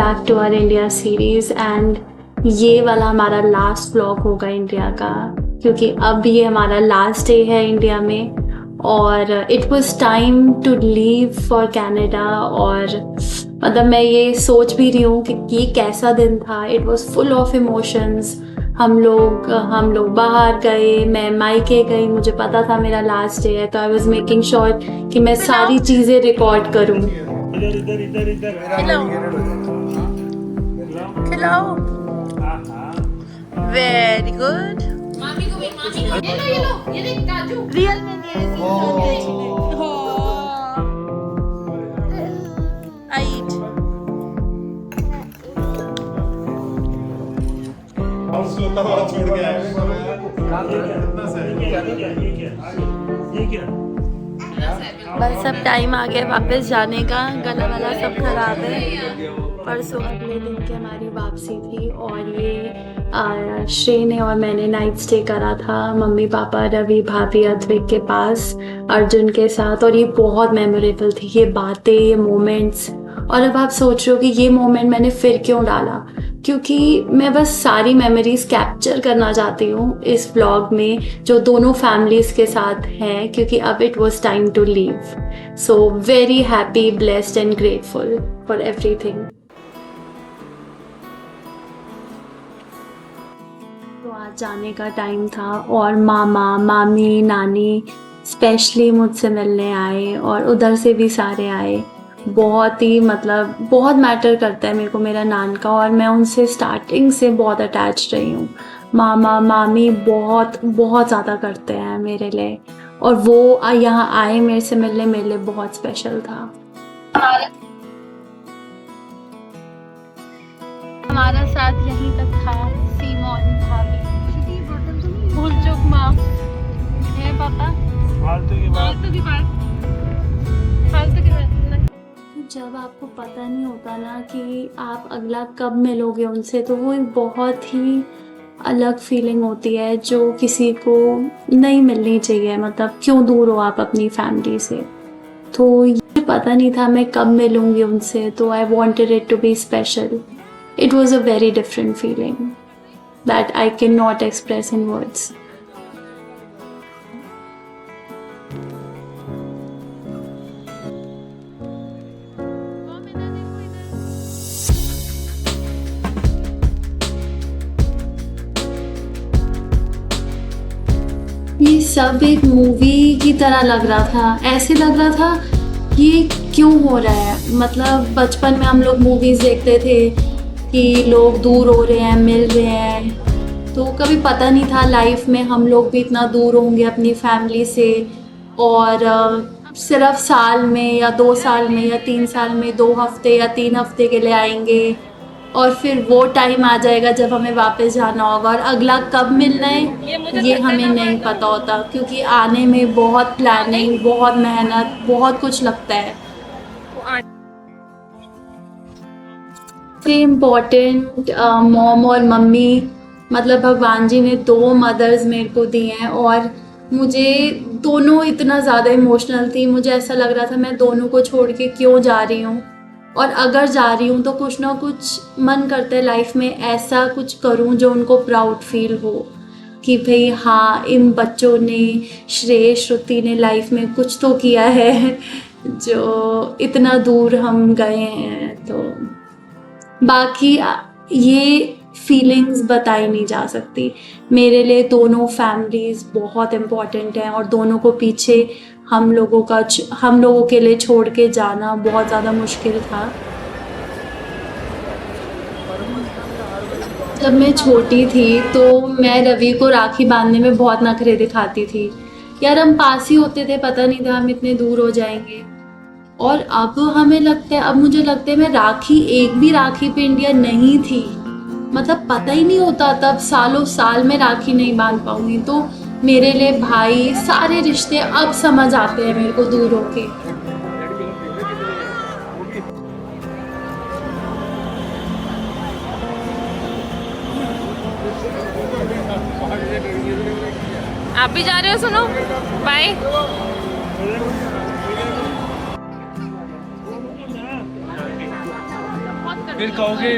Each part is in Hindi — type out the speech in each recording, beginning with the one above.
Back to our India series एंड ये वाला हमारा लास्ट व्लॉग होगा इंडिया का, क्योंकि अब ये हमारा लास्ट डे है इंडिया में और it was time to leave for Canada. और मतलब मैं ये सोच भी रही हूँ कि ये कैसा दिन था। It was full of emotions. हम लोग बाहर गए, मैं मायके गई, मुझे पता था मेरा लास्ट डे है, तो आई वाज मेकिंग श्योर कि मैं सारी चीज़ें रिकॉर्ड करूँ। खिलाओ। Very good. मामी को ये लो ये देख काजू रियल में नहीं है छूट गया बस अब टाइम आ गया वापस जाने का। गला वाला सब खराब है। परसों अगले दिन की हमारी वापसी थी और ये श्रेय ने और मैंने नाइट स्टे करा था मम्मी पापा रवि भाभी अद्विक के पास अर्जुन के साथ। और ये बहुत मेमोरेबल थी, ये बातें, ये मोमेंट्स। और अब आप सोच रहे हो कि ये मोमेंट मैंने फिर क्यों डाला, क्योंकि मैं बस सारी मेमोरीज कैप्चर करना चाहती हूँ इस व्लॉग में जो दोनों फैमिलीज के साथ हैं, क्योंकि अब it was time to leave. So very happy, blessed and grateful for everything. तो आज जाने का टाइम था और मामा मामी नानी स्पेशली मुझसे मिलने आए और उधर से भी सारे आए। बहुत ही मतलब बहुत मैटर करता है मेरे को मेरा नान का, और मैं उनसे स्टार्टिंग से बहुत अटैच रही हूँ। मामा मामी बहुत बहुत ज़्यादा करते हैं मेरे लिए, और वो यहाँ आए मेरे से मिलने, मेरे लिए बहुत स्पेशल था। हमारा साथ यहीं तक था। सीमोन भाभी भूल चुक माँ है पापा। फालतू की बात जब आपको पता नहीं होता ना कि आप अगला कब मिलोगे उनसे, तो वो एक बहुत ही अलग फीलिंग होती है जो किसी को नहीं मिलनी चाहिए। मतलब क्यों दूर हो आप अपनी फैमिली से। तो ये पता नहीं था मैं कब मिलूँगी उनसे, तो I wanted it to be special. It was a very different feeling that I can not express in words. ये सब एक मूवी की तरह लग रहा था। ऐसे लग रहा था ये क्यों हो रहा है। मतलब बचपन में हम लोग मूवीज़ देखते थे कि लोग दूर हो रहे हैं, मिल रहे हैं, तो कभी पता नहीं था लाइफ में हम लोग भी इतना दूर होंगे अपनी फैमिली से। और सिर्फ साल में या 2 साल में या 3 साल में 2 हफ्ते या 3 हफ्ते के लिए आएंगे, और फिर वो टाइम आ जाएगा जब हमें वापस जाना होगा। और अगला कब मिलना है ये हमें नहीं पता होता, क्योंकि आने में बहुत प्लानिंग, बहुत मेहनत, बहुत कुछ लगता है। सबसे इम्पोर्टेंट मॉम और मम्मी, मतलब भगवान जी ने 2 मदर्स मेरे को दी हैं, और मुझे दोनों इतना ज़्यादा इमोशनल थी। मुझे ऐसा लग रहा था मैं दोनों को छोड़ के क्यों जा रही हूँ, और अगर जा रही हूँ तो कुछ ना कुछ मन करता है लाइफ में ऐसा कुछ करूँ जो उनको प्राउड फील हो कि भाई हाँ, इन बच्चों ने, श्रेय श्रुति ने लाइफ में कुछ तो किया है जो इतना दूर हम गए हैं। तो बाकी ये फीलिंग्स बताई नहीं जा सकती। मेरे लिए दोनों फैमिलीज़ बहुत इम्पोर्टेंट हैं, और दोनों को पीछे हम लोगों के लिए छोड़ के जाना बहुत ज़्यादा मुश्किल था। जब मैं छोटी थी तो मैं रवि को राखी बांधने में बहुत नखरे दिखाती थी। यार हम पास ही होते थे, पता नहीं था हम इतने दूर हो जाएंगे। और अब मुझे लगता है मैं एक भी राखी पे इंडिया नहीं थी। मतलब पता ही नहीं होता तब, सालों साल में राखी नहीं बांध पाऊंगी। तो मेरे लिए भाई, सारे रिश्ते अब समझ आते हैं मेरे को दूर होके। आप भी जा रहे हो? सुनो, बाय। बहुत फिर कहोगे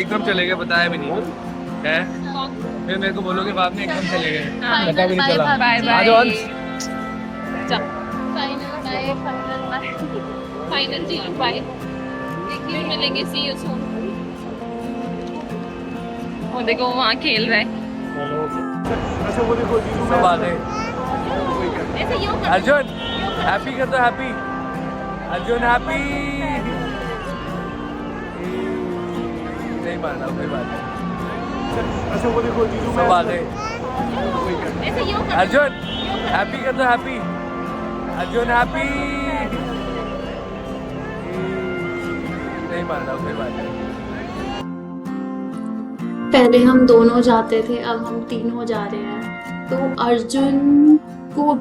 एकदम चले गए, बताया भी नहीं है। फिर मेरे को बोलोगे बाद में एकदम चले गए, पता भी नहीं चला। बाय आ जाओ अंश। फाइनल जी बाय। देखिए मिलेंगे, सी यू सून। वो देखो वहाँ खेल रहा है। सब आ गए। अर्जुन हैप्पी कर दो, हैप्पी अर्जुन हैप्पी। नहीं माना, कोई बात नहीं। सब आ गए। अर्जुन हैप्पी कर दो, हैप्पी अर्जुन हैप्पी। नहीं माना, कोई बात नहीं। पहले हम दोनों जाते थे, अब हम तीनों जा रहे हैं। तो अर्जुन को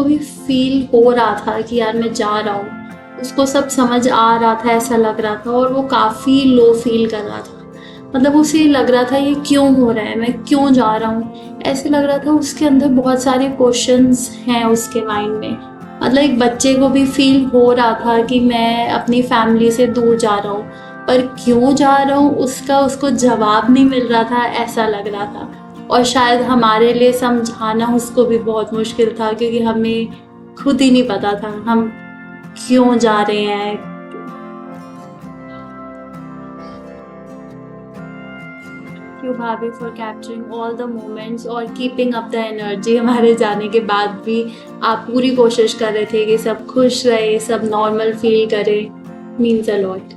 भी फील हो रहा था कि यार मैं जा रहा हूँ। उसको सब समझ आ रहा था, ऐसा लग रहा था। और वो काफ़ी लो फील कर रहा था। मतलब उसे लग रहा था ये क्यों हो रहा है, मैं क्यों जा रहा हूँ, ऐसे लग रहा था। उसके अंदर बहुत सारे क्वेश्चंस हैं उसके माइंड में। मतलब एक बच्चे को भी फील हो रहा था कि मैं अपनी फैमिली से दूर जा रहा हूँ, पर क्यों जा रहा हूँ उसको जवाब नहीं मिल रहा था, ऐसा लग रहा था। और शायद हमारे लिए समझाना उसको भी बहुत मुश्किल था, क्योंकि हमें खुद ही नहीं पता था हम क्यों जा रहे हैं। Thank you भाभी for capturing all the moments और keeping up the energy। हमारे जाने के बाद भी आप पूरी कोशिश कर रहे थे कि सब खुश रहे, सब नॉर्मल फील करें। Means a lot.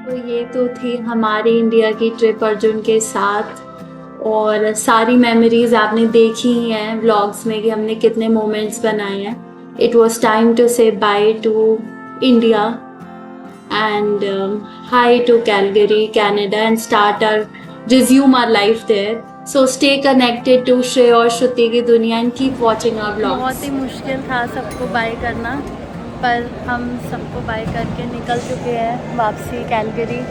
तो ये तो थी हमारी इंडिया की ट्रिप अर्जुन के साथ। और सारी मेमोरीज आपने देखी ही हैं व्लॉग्स में कि हमने कितने मोमेंट्स बनाए हैं। इट वॉज टाइम टू से by two India and hi to Calgary, Canada, and resume our life there. So stay connected to Shreya और श्रुति की दुनिया and keep watching our vlogs. बहुत ही मुश्किल था सबको बाय करना, पर हम सबको बाय करके निकल चुके हैं वापसी कैलगरी।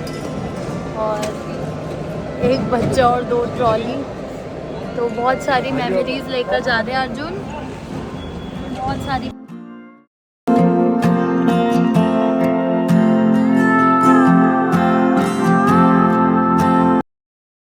और एक बच्चा और 2 ट्रॉली। तो बहुत सारी मेमोरीज लेकर जा रहे हैं अर्जुन, बहुत सारी।